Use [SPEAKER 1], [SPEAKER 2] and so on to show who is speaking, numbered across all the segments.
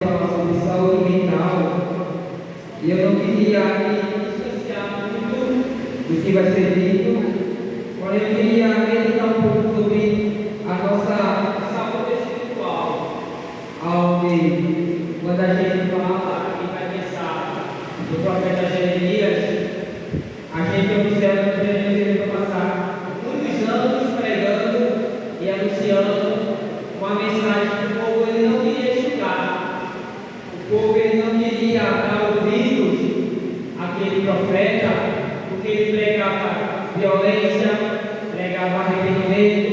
[SPEAKER 1] falar sobre saúde mental, e eu não queria aqui distanciar muito do que vai ser dito, porém eu queria meditar um pouco sobre a nossa saúde espiritual, onde quando a gente fala e vai pensar no profeta Jeremias, a gente observa que Jeremias vai passar muitos anos pregando e anunciando uma mensagem que o povo ele não queria escutar. O povo ele não queria dar ouvidos àquele profeta, porque ele pregava violência, pregava arrependimento,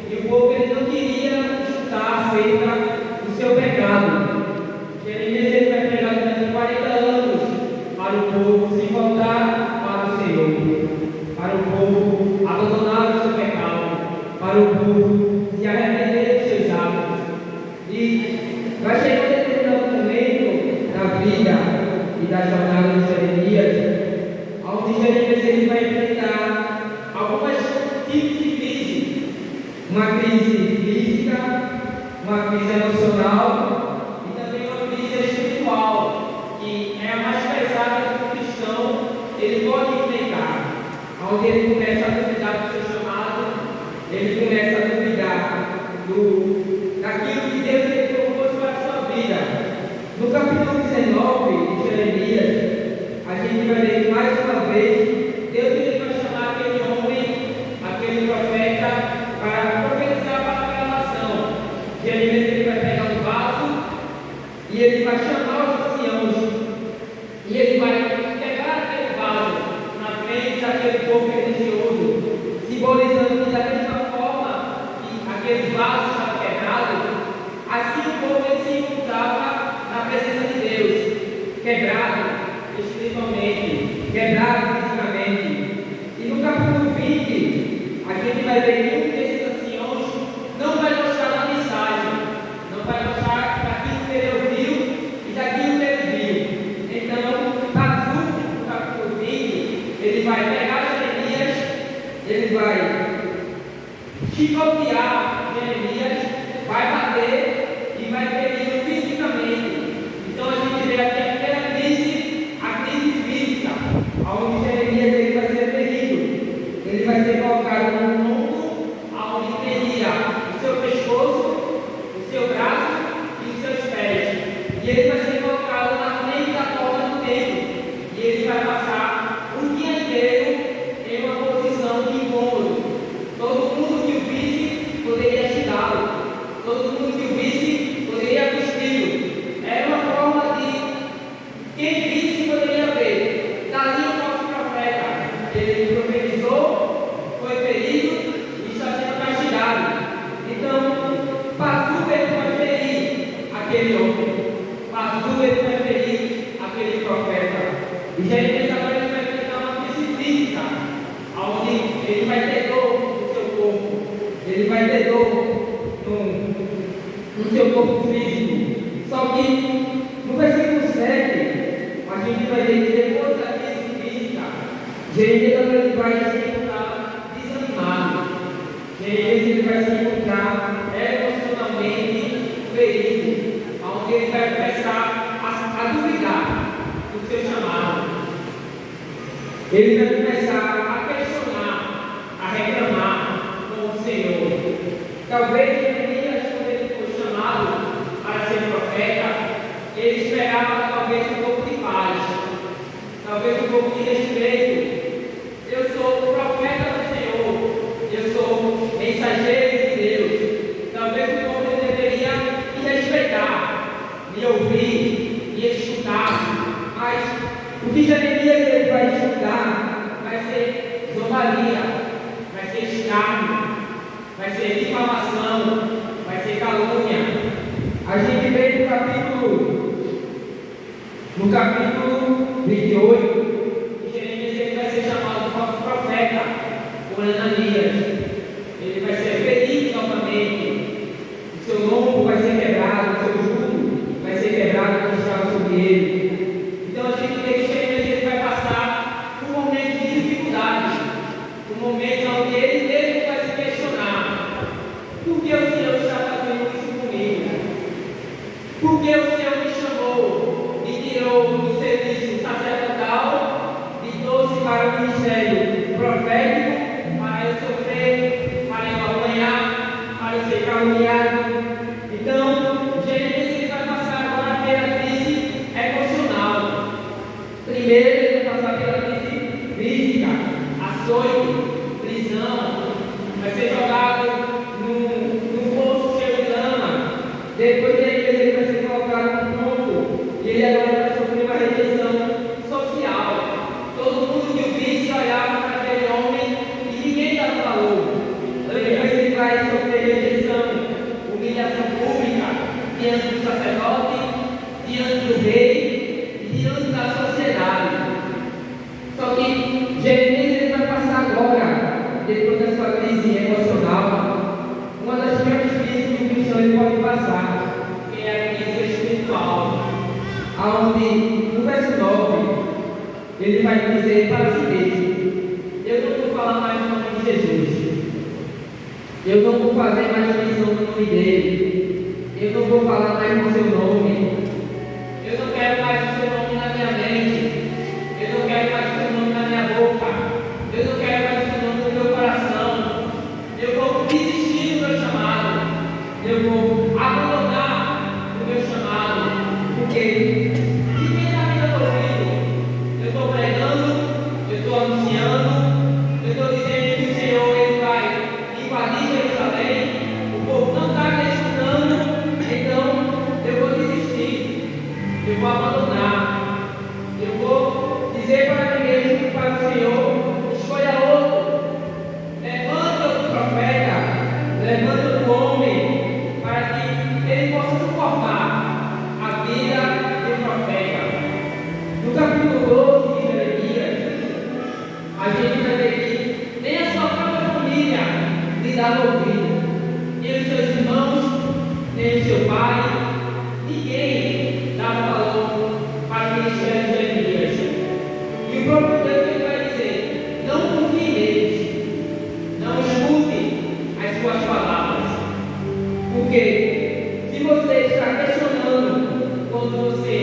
[SPEAKER 1] e o povo ele não queria escutar acerca do seu pecado. Jeremias ele vai pregar durante 40 anos para o povo se voltar para o Senhor, para o povo abandonar o seu pecado, para o povo se arrepender dos seus atos. E vai chegar um determinado momento na vida e da jornada de Jeremias, onde Jeremias ele vai enfrentar alguns tipos de crise. Uma crise física, uma crise emocional e também uma crise espiritual, que é a mais pesada que o cristão ele pode enfrentar, onde ele começa a duvidar do seu chamado, ele começa a duvidar daquilo que Deus ele propôs para a sua vida. No capítulo 19 de Jeremias, a gente vai ver que mais uma vez Deus ele vai chamar aquele homem, aquele profeta, para profetizar para aquela nação. Jeremias ele vai pegar um vaso e ele vai chamar os anciãos e ele vai pegar aquele vaso na frente daquele povo religioso, simbolizando que da mesma forma que aquele vaso estava quebrado, assim o povo ele se encontrava na presença de Deus, quebrado espiritualmente, quebrado fisicamente. E no capítulo 20, a gente vai ver que um desses anciãos não vai gostar da mensagem, não vai gostar daquilo que ele ouviu e daquilo que ele viu. Então, no capítulo 20, ele vai pegar Jeremias, ele vai chicotear Jeremias, vai bater e vai ferir fisicamente. Então a gente vê aqui aquela crise, a crise física, onde Jeremias ele vai ser ferido, ele vai ser colocado num mundo onde teria o seu pescoço, o seu braço e os seus pés, e ele vai ser colocado na frente da porta do templo, e ele vai passar o dia inteiro em uma posição de incômodo. Todo mundo que o visse poderia xingá-lo, todo mundo que o visse poderia cuspir-lo. Era uma forma de quem visse poderia ver. Dali o nosso profeta, ele profetizou, foi ferido e está sendo castigado. Então, Pazu ele vai ferir aquele homem, Pazu ele vai ferir aquele profeta. E Jeremias agora ele vai enfrentar uma crise física, onde ele vai ter dor no seu corpo, ele vai ter dor no seu corpo físico. Só que no versículo 7, a gente vai ver que depois da crise física, Jeremias ele vai se encontrar desanimado, Jeremias ele vai se encontrar emocionalmente ferido, onde ele vai começar a duvidar do seu chamado. Ele vai começar a questionar, a reclamar com o Senhor. Talvez Jeremias, quando ele foi chamado para ser profeta, ele esperava talvez um pouco de paz, talvez um pouco de respeito. Eu sou o profeta do Senhor, eu sou mensageiro de Deus. Talvez o povo deveria me respeitar, me ouvir, me escutar. Mas o que Jeremias ele vai escutar vai ser zombaria, vai ser escárnio, vai ser difamação, vai ser calúnia. A gente vê no capítulo 28, que Jeremias ele vai ser chamado como profeta por Ananias. Ele vai ser ferido novamente, o seu lombo vai ser quebrado, o seu jugo vai ser quebrado que estava sobre ele. Então a gente vê que Jeremias ele vai passar por momentos de dificuldade, por momentos onde ele mesmo vai se questionar: por que o Senhor está fazendo isso comigo? Por que o Senhor me chamou do serviço sacerdotal e trouxe para o ministério profético, para eu sofrer, para eu apanhar, para eu ser caluniado. Então, Jeremias ele vai passar agora pela crise emocional. Primeiro, ele vai passar pela crise física, açoite, prisão, vai ser jogado num poço cheio de lama. Depois ele vai ser colocado no tronco e ele agora vai sofrer uma rejeição social. Todo mundo que o visse olhava para aquele homem e ninguém dava valor. Depois ele vai sofrer rejeição, humilhação pública diante do sacerdote, diante do rei e diante da sociedade. Só que Jeremias ele vai passar agora, depois da sua crise emocional, uma das grandes crises que o cristão ele pode passar, que é a crise espiritual, onde no verso 9 ele vai dizer para si mesmo: eu não vou falar mais no nome de Jesus, eu não vou fazer mais menção no nome dele, eu não vou falar mais no seu nome, eu não quero mais o seu nome na minha mente, eu não quero mais o seu nome na minha boca, eu não quero mais o seu nome no meu coração, eu vou desistir do meu chamado, eu vou abandonar o meu chamado, porque ninguém na vida do ouvido, eu estou pregando, eu estou anunciando, eu estou dizendo que o Senhor ele vai invadir Jerusalém, o povo não está acreditando, então eu vou desistir, eu vou abandonar, eu vou dizer para mim mesmo, para o Senhor, escolha outro, levanta outro profeta, levanta outro homem, para que ele possa suportar a vida do profeta. No capítulo 12 de Jeremias, a gente vai ver que nem a sua própria família lhe dava ouvido, nem os seus irmãos, nem o seu pai, ninguém dava valor para o ministério de Jeremias. E o próprio Deus ele vai dizer: não confie neles, não escute as suas palavras, porque se você está questionando quando você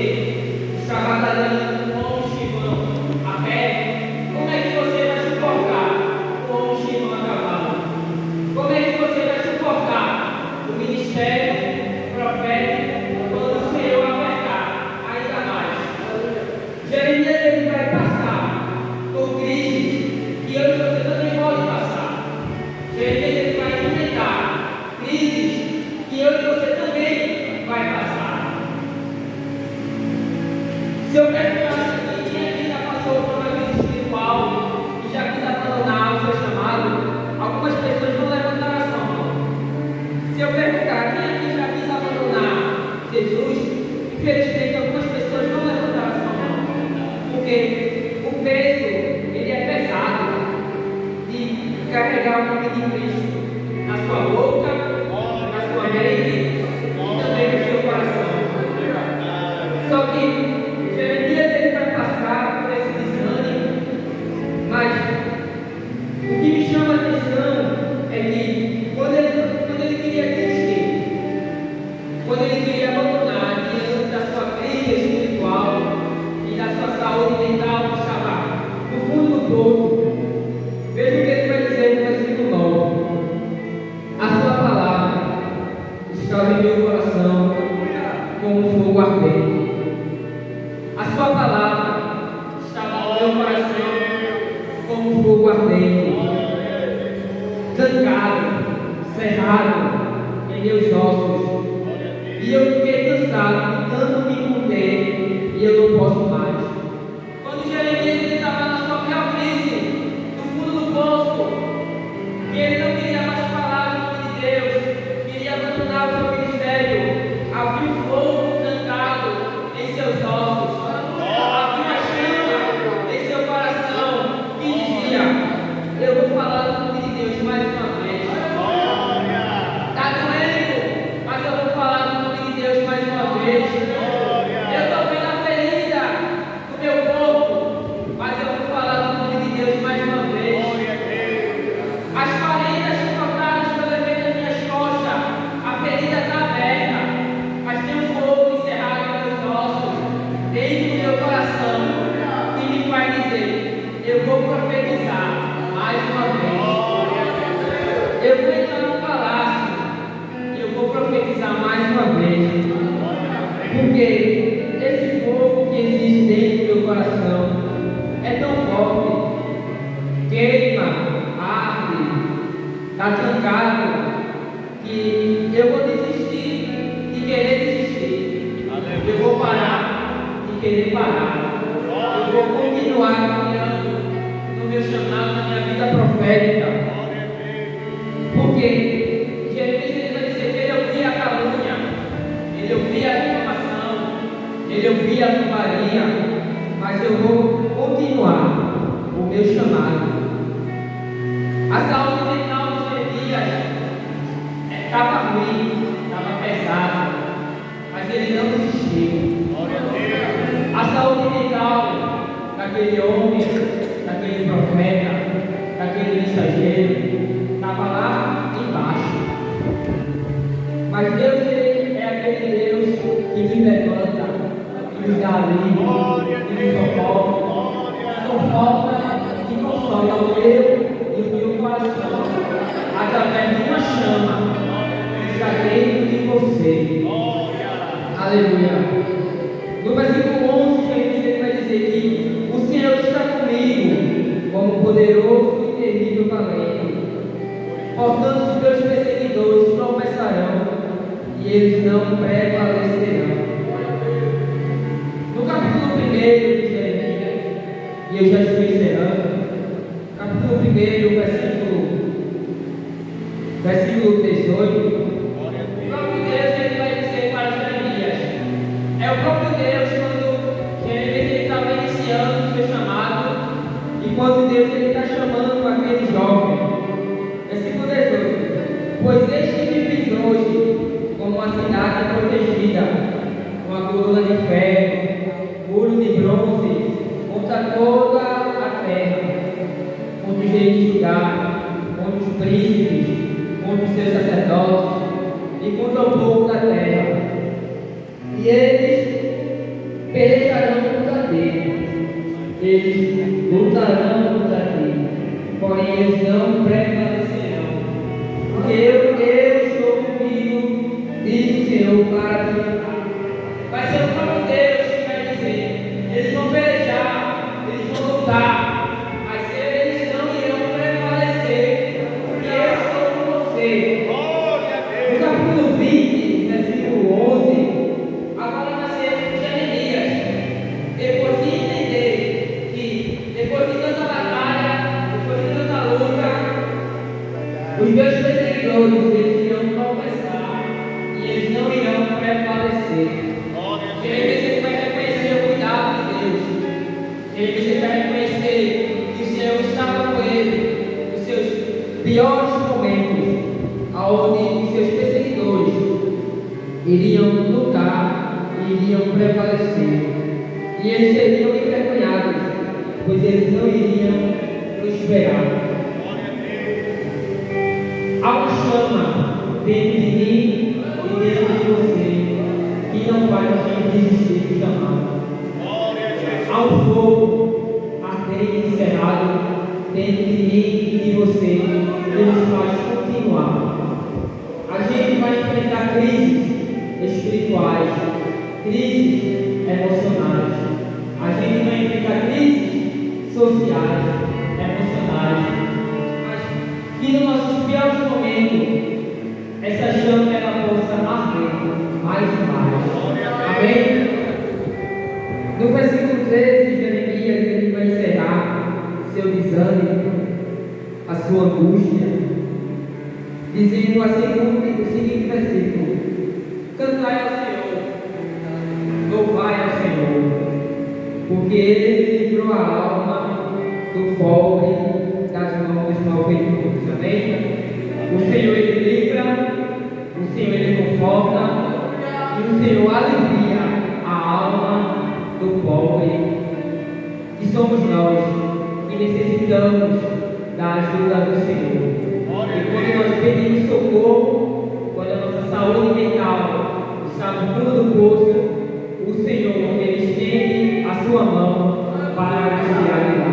[SPEAKER 1] está batalhando com os que vão a pé, como é que você vai suportar com os que vão a cavalo? Como é que você vai suportar o ministério profético quando o Senhor apertar ainda mais? Jeremias ele vai passar por crises que eu e você também pode passar. Jeremias ele vai enfrentar crises que eu e você também vai passar. Se eu perguntasse aqui quem aqui já passou por uma crise espiritual e já quis abandonar o seu chamado, algumas pessoas vão levantar a sua mão. Se eu perguntar quem aqui já quis abandonar Jesus, infelizmente algumas pessoas vão levantar a sua mão, porque o peso ele é pesado de carregar o nome de Cristo na sua boca, na sua mente e também no seu coração. Só que Jeremias ele vai passar por esse desânimo, mas o que me chama a atenção é que quando ele queria desistir, quando ele queria abandonar diante da sua crise espiritual e da sua saúde mental que estava no fundo do poço, veja o que ele vai dizer no versículo 9: a sua palavra estava em meu coração como um fogo ardente. A sua palavra estava no meu coração como um fogo ardente, trancado, cerrado em meus ossos, e eu fiquei cansado de tanto me conter, e eu não posso mais. Quando Jeremias estava na sua pior crise, no fundo do poço, que ele não queria mais falar do nome de Deus, queria abandonar o seu ministério, havia um fogo trancado em seus ossos, havia uma chama em seu coração que dizia: eu vou falar do nome de Deus mais uma vez. Está doendo, mas eu vou falar do nome de Deus mais uma vez. eu vou profetizar mais uma vez. Eu vou entrar no palácio e eu vou profetizar mais uma vez. Porque esse fogo que existe dentro do meu coração é tão forte, queima, arde, está trancado, que eu vou desistir de querer desistir. Eu vou parar de querer parar. Eu vou continuar caminhando no meu chamado, na minha vida profética. Porque Jeremias ele vai dizer que ele ouvia a calúnia, ele ouvia a difamação, ele ouvia a zombaria, mas eu vou continuar o meu chamado. A saúde mental de Jeremias estava ruim, estava pesada, mas ele não desistiu. A saúde mental daquele homem, daquele profeta, daquele mensageiro, estava lá embaixo. Mas Deus é aquele Deus que nos levanta, que nos dá alívio, que nos socorre, que consola o meu e o meu coração, através de uma chama que está dentro de você. Aleluia. No versículo 11, ele vai dizer que o Senhor está comigo como poderoso e terrível valente. Portanto, os meus perseguidores tropeçarão e eles não prevalecerão. No capítulo 1 de Jeremias, e eu já estou encerrando, capítulo 1, versículo 18, o próprio Deus ele vai dizer para Jeremias, é o próprio Deus quando Jeremias estava iniciando o seu chamado, e quando Deus está chamando aquele jovem. Versículo 18: pois este me fiz hoje como uma cidade protegida, com a coluna de ferro, muro de bronze, contra toda a terra, contra os reis de Judá, contra os príncipes, contra os seus sacerdotes e contra o povo da terra. E eles pelejarão contra ti, eles lutarão contra ti, porém eles não prevalecerão. Porque eu estou contigo, diz o Senhor, para te livrar. Vai ser o próprio Deus que vai dizer: eles vão pelejar, eles vão lutar, mas eles não irão prevalecer, porque eu estou com você. No capítulo 20, versículo 11, agora vai ser Jeremias, depois de entender que, depois de tanta batalha, depois de tanta luta, os meus perseguidores eles irão tropeçar e eles não irão prevalecer. Jeremias vai reconhecer o cuidado de Deus. Jeremias vai reconhecer que o Senhor estava com ele nos seus piores momentos, onde os seus perseguidores iriam lutar e iriam prevalecer. E eles seriam envergonhados, pois eles não iriam prosperar. Há uma chama dentro de mim e dentro de você que não vai a gente desistir do chamado. Há um fogo ardente e cerrado dentro de mim e de você que nos faz continuar. A gente vai enfrentar crises espirituais, crises emocionais. A gente vai enfrentar crises sociais, emocionais. Mas que nos nossos piores momentos, essa chama ela possa arder mais e mais. Amém? No versículo 13 de Jeremias, ele vai encerrar seu desânimo, a sua angústia, dizendo assim o seguinte versículo: cantai ao Senhor, louvai ao Senhor, porque Ele livrou a alma do pobre das mãos dos malfeitores. Amém? O Senhor Ele livra, o Senhor Ele conforta, e o Senhor alivia a alma do pobre, que somos nós, que necessitamos da ajuda do Senhor. E quando nós pedimos socorro, quando a nossa saúde mental está no fundo do poço, o Senhor Ele estende a sua mão para nos tirar de lá.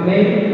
[SPEAKER 1] Amém?